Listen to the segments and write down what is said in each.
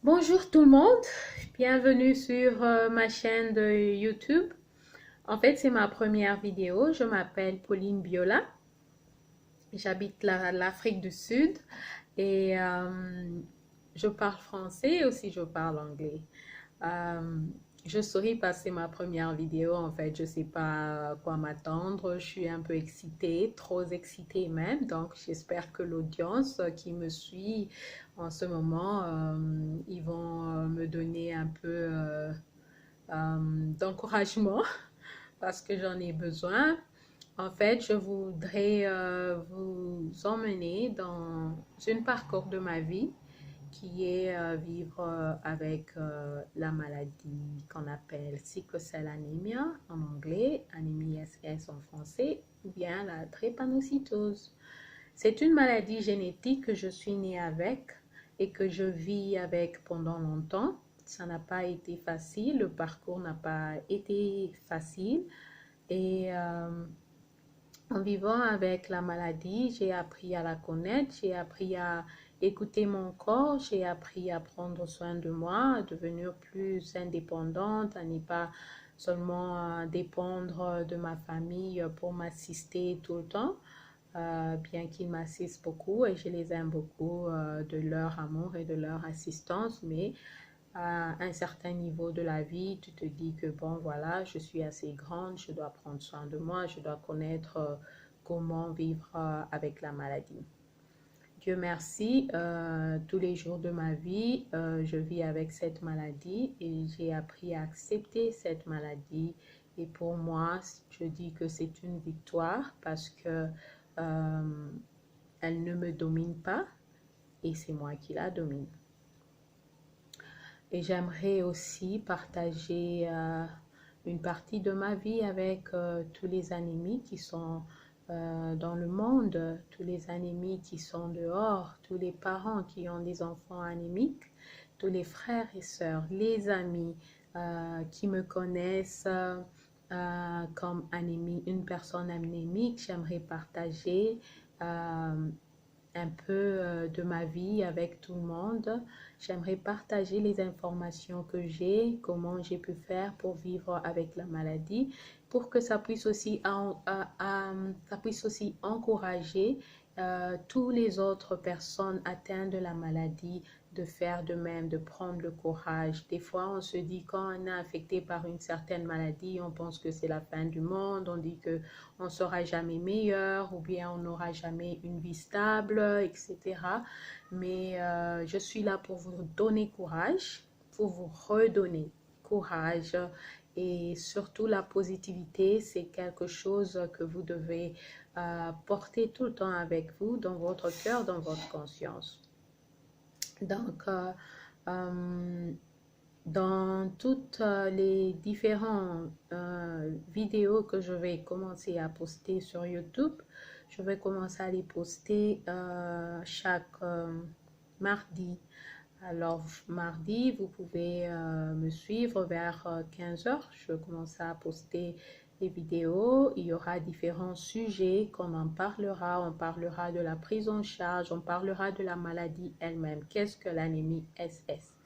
Bonjour tout le monde, bienvenue sur ma chaîne de YouTube. En fait, c'est ma première vidéo. Je m'appelle Pauline Biola. J'habite l'Afrique du Sud et je parle français et aussi je parle anglais. Euh, je souris parce que c'est ma première vidéo. En fait, je ne sais pas à quoi m'attendre. Je suis un peu excitée, trop excitée même. Donc, j'espère que l'audience qui me suit en ce moment, ils vont me donner un peu d'encouragement parce que j'en ai besoin. En fait, je voudrais vous emmener dans une parcours de ma vie qui est vivre avec la maladie qu'on appelle sickle cell anemia en anglais, anémie SS en français, ou bien la drépanocytose. C'est une maladie génétique que je suis née avec et que je vis avec pendant longtemps. Ça n'a pas été facile, le parcours n'a pas été facile et en vivant avec la maladie, j'ai appris à la connaître, j'ai appris à écouter mon corps, j'ai appris à prendre soin de moi, à devenir plus indépendante, à ne pas seulement dépendre de ma famille pour m'assister tout le temps, bien qu'ils m'assistent beaucoup et je les aime beaucoup de leur amour et de leur assistance, mais à un certain niveau de la vie, tu te dis que bon, voilà, je suis assez grande, je dois prendre soin de moi, je dois connaître comment vivre avec la maladie. Dieu merci, tous les jours de ma vie, je vis avec cette maladie et j'ai appris à accepter cette maladie. Et pour moi, je dis que c'est une victoire parce que elle ne me domine pas et c'est moi qui la domine. Et j'aimerais aussi partager une partie de ma vie avec tous les anémies qui sont dans le monde, tous les anémies qui sont dehors, tous les parents qui ont des enfants anémiques, tous les frères et sœurs, les amis qui me connaissent comme anémie, une personne anémique. J'aimerais partager un peu de ma vie avec tout le monde. J'aimerais partager les informations que j'ai, comment j'ai pu faire pour vivre avec la maladie, pour que ça puisse aussi, ça puisse aussi encourager toutes les autres personnes atteintes de la maladie de faire de même, de prendre le courage. Des fois, on se dit quand on est affecté par une certaine maladie, on pense que c'est la fin du monde, on dit que on ne sera jamais meilleur ou bien on n'aura jamais une vie stable, etc. Mais je suis là pour vous donner courage, pour vous redonner courage et surtout la positivité, c'est quelque chose que vous devez porter tout le temps avec vous, dans votre cœur, dans votre conscience. Donc, dans toutes les différentes vidéos que je vais commencer à poster sur YouTube, je vais commencer à les poster chaque mardi. Alors, mardi, vous pouvez me suivre vers 15 heures. Je vais commencer à poster les vidéos. Il y aura différents sujets qu'on en parlera. On parlera de la prise en charge, on parlera de la maladie elle-même. Qu'est-ce que l'anémie SS?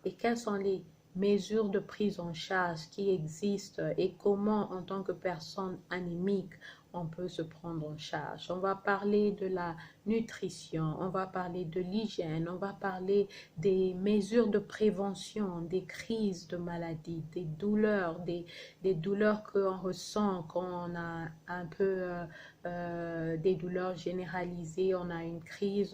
Et quelles sont les mesures de prise en charge qui existent et comment, en tant que personne anémique, on peut se prendre en charge. On va parler de la nutrition, on va parler de l'hygiène, on va parler des mesures de prévention, des crises de maladie, des douleurs qu'on ressent quand on a un peu des douleurs généralisées, on a une crise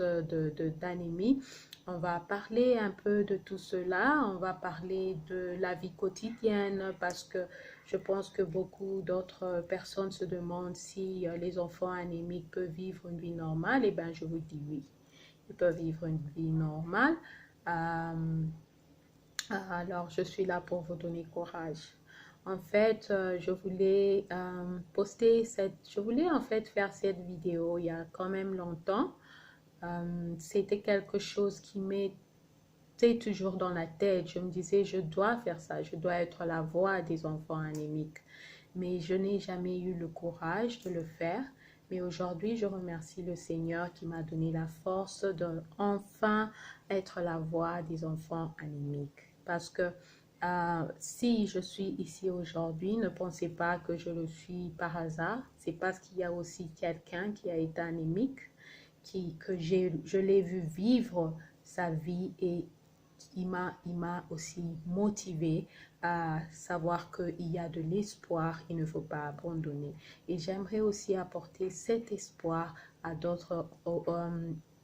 d'anémie. On va parler un peu de tout cela, on va parler de la vie quotidienne parce que je pense que beaucoup d'autres personnes se demandent si les enfants anémiques peuvent vivre une vie normale. Eh bien, je vous dis oui, ils peuvent vivre une vie normale. Alors, je suis là pour vous donner courage. En fait, je voulais je voulais en fait faire cette vidéo il y a quand même longtemps. C'était quelque chose qui m'était toujours dans la tête. Je me disais, je dois faire ça, je dois être la voix des enfants anémiques. Mais je n'ai jamais eu le courage de le faire. Mais aujourd'hui, je remercie le Seigneur qui m'a donné la force de enfin être la voix des enfants anémiques. Parce que si je suis ici aujourd'hui, ne pensez pas que je le suis par hasard. C'est parce qu'il y a aussi quelqu'un qui a été anémique, je l'ai vu vivre sa vie et il m'a aussi motivé à savoir qu'il y a de l'espoir, il ne faut pas abandonner. Et j'aimerais aussi apporter cet espoir à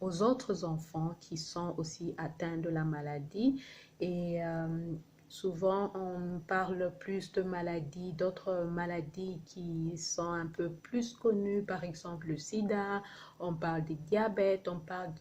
aux autres enfants qui sont aussi atteints de la maladie. Et souvent, on parle plus de maladies, d'autres maladies qui sont un peu plus connues, par exemple le sida, on parle du diabète, on parle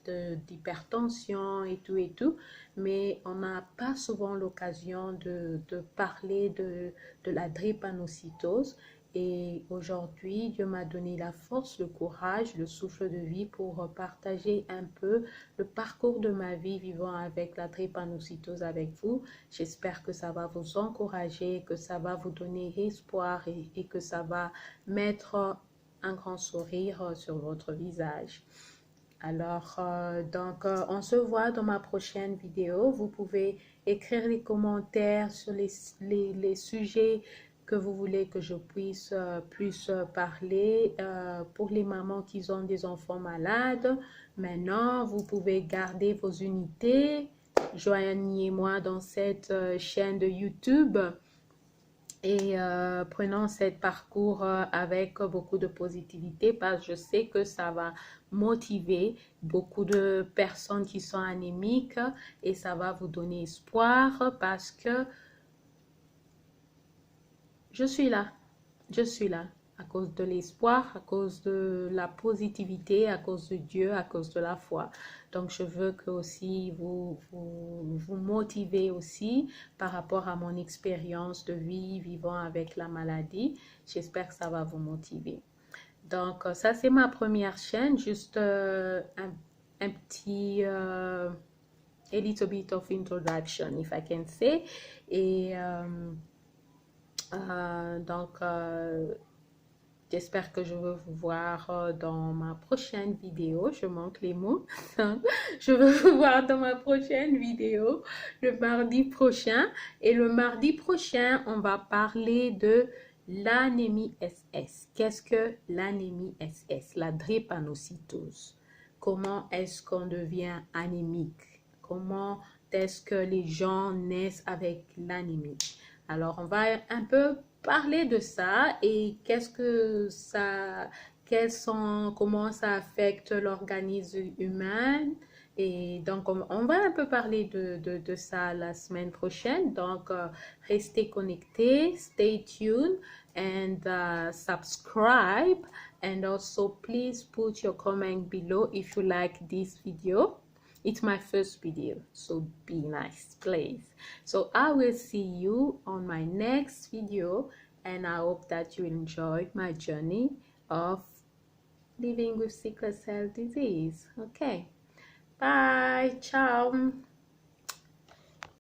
d'hypertension et tout, mais on n'a pas souvent l'occasion de parler de la drépanocytose. Et aujourd'hui, Dieu m'a donné la force, le courage, le souffle de vie pour partager un peu le parcours de ma vie vivant avec la drépanocytose avec vous. J'espère que ça va vous encourager, que ça va vous donner espoir et que ça va mettre un grand sourire sur votre visage. Alors, on se voit dans ma prochaine vidéo. Vous pouvez écrire les commentaires sur les sujets que vous voulez que je puisse plus parler. Pour les mamans qui ont des enfants malades, maintenant, vous pouvez garder vos unités. Joignez-moi dans cette chaîne de YouTube. Et prenons ce parcours avec beaucoup de positivité parce que je sais que ça va motiver beaucoup de personnes qui sont anémiques et ça va vous donner espoir parce que je suis là. Je suis là à cause de l'espoir, à cause de la positivité, à cause de Dieu, à cause de la foi. Donc, je veux que aussi vous motivez aussi par rapport à mon expérience de vie vivant avec la maladie. J'espère que ça va vous motiver. Donc, ça, c'est ma première chaîne. Juste un petit... a little bit of introduction, if I can say. Et donc... j'espère que je vais vous voir dans ma prochaine vidéo. Je manque les mots. Je vais vous voir dans ma prochaine vidéo le mardi prochain. Et le mardi prochain, on va parler de l'anémie SS. Qu'est-ce que l'anémie SS? La drépanocytose. Comment est-ce qu'on devient anémique? Comment est-ce que les gens naissent avec l'anémie? Alors, on va un peu parler de ça et comment ça affecte l'organisme humain. Et donc, on va un peu parler de ça la semaine prochaine. Donc, restez connectés, stay tuned and subscribe. And also, please put your comment below if you like this video. It's my first video, so be nice, please. So I will see you on my next video, and I hope that you enjoy my journey of living with sickle cell disease. Okay, bye, ciao.